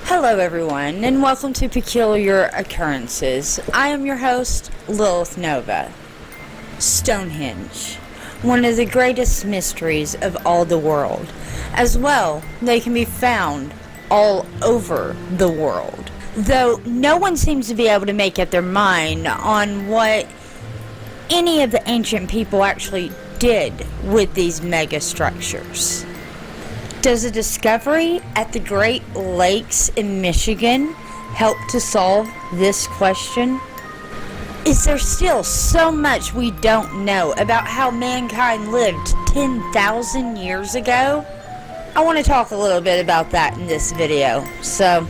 Hello everyone, and welcome to Peculiar Occurrences. I am your host, Lilith Nova. Stonehenge, one of the greatest mysteries of all the world. As well, they can be found all over the world. Though no one seems to be able to make up their mind on what any of the ancient people actually did with these mega structures. Does a discovery at the Great Lakes in Michigan help to solve this question? Is there still so much we don't know about how mankind lived 10,000 years ago? I want to talk a little bit about that in this video, so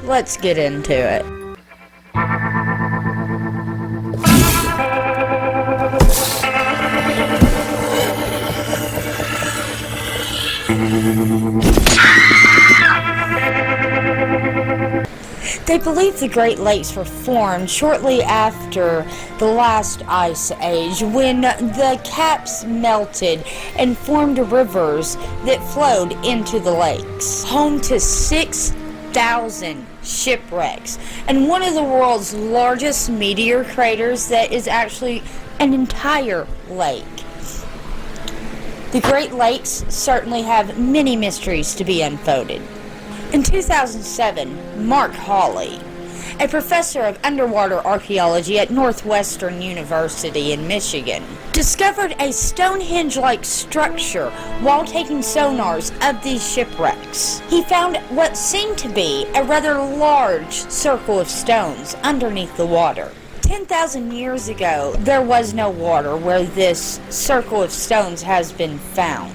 let's get into it. They believe the Great Lakes were formed shortly after the last ice age, when the caps melted and formed rivers that flowed into the lakes, home to 6,000 shipwrecks, and one of the world's largest meteor craters that is actually an entire lake. The Great Lakes certainly have many mysteries to be unfolded. In 2007, Mark Hawley, a professor of underwater archaeology at Northwestern University in Michigan, discovered a Stonehenge-like structure while taking sonars of these shipwrecks. He found what seemed to be a rather large circle of stones underneath the water. 10,000 years ago, there was no water where this circle of stones has been found.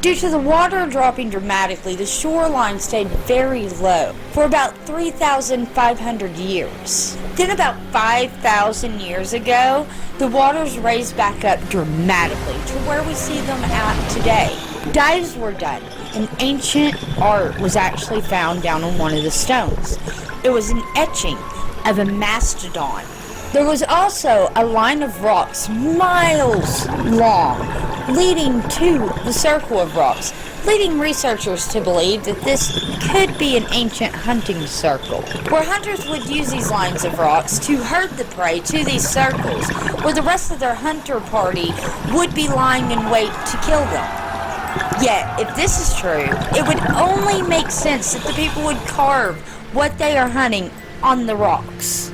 Due to the water dropping dramatically, the shoreline stayed very low for about 3,500 years. Then about 5,000 years ago, the waters raised back up dramatically to where we see them at today. Dives were done, and ancient art was actually found down on one of the stones. It was an etching of a mastodon. There was also a line of rocks miles long leading to the circle of rocks, leading researchers to believe that this could be an ancient hunting circle, where hunters would use these lines of rocks to herd the prey to these circles, where the rest of their hunter party would be lying in wait to kill them. Yet, if this is true, it would only make sense that the people would carve what they are hunting on the rocks.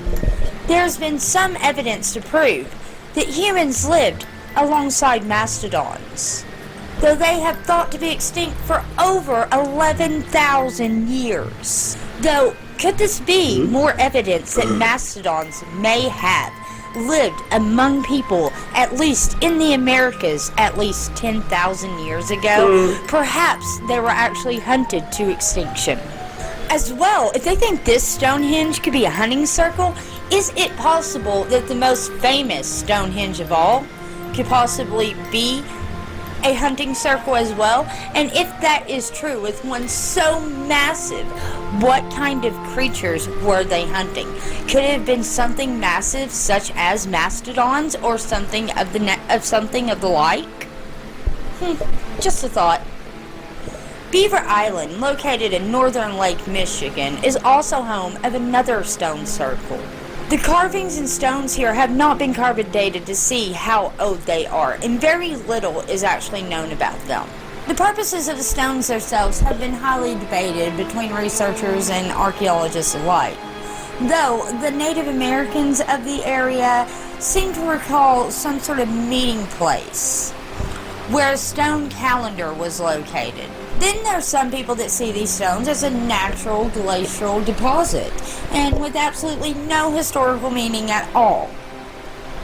There's been some evidence to prove that humans lived alongside mastodons, though they have thought to be extinct for over 11,000 years. Though, could this be more evidence that mastodons may have lived among people, at least in the Americas, at least 10,000 years ago? Perhaps they were actually hunted to extinction. As well, if they think this Stonehenge could be a hunting circle, is it possible that the most famous Stonehenge of all could possibly be a hunting circle as well? And if that is true, with one so massive, what kind of creatures were they hunting? Could it have been something massive such as mastodons, or something of the like? Just a thought. Beaver Island, located in northern Lake Michigan, is also home of another stone circle. The carvings and stones here have not been carbon dated to see how old they are, and very little is actually known about them. The purposes of the stones themselves have been highly debated between researchers and archaeologists alike, though the Native Americans of the area seem to recall some sort of meeting place where a stone calendar was located. Then there are some people that see these stones as a natural glacial deposit, and with absolutely no historical meaning at all.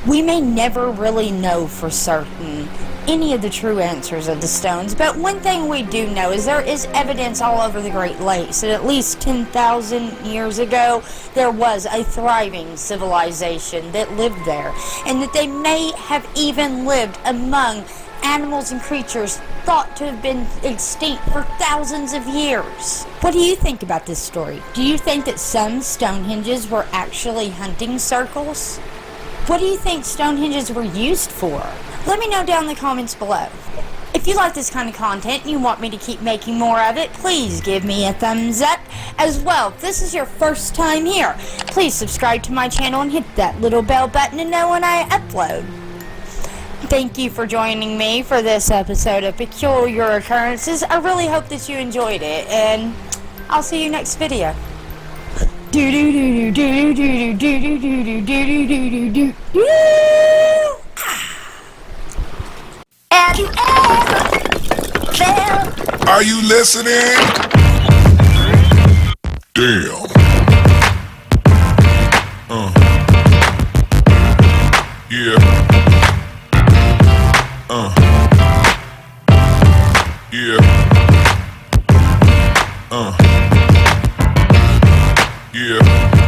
We may never really know for certain any of the true answers of the stones, but one thing we do know is there is evidence all over the Great Lakes that at least 10,000 years ago there was a thriving civilization that lived there, and that they may have even lived among animals and creatures thought to have been extinct for thousands of years. What do you think about this story? Do you think that some Stonehenges were actually hunting circles? What do you think Stonehenges were used for? Let me know down in the comments below. If you like this kind of content and you want me to keep making more of it, please give me a thumbs up. As well, if this is your first time here, please subscribe to my channel and hit that little bell button to know when I upload. Thank you for joining me for this episode of Peculiar Occurrences. I really hope that you enjoyed it, and I'll see you next video. Have you ever felt? Are you listening? Damn. Yeah. Yeah. Yeah.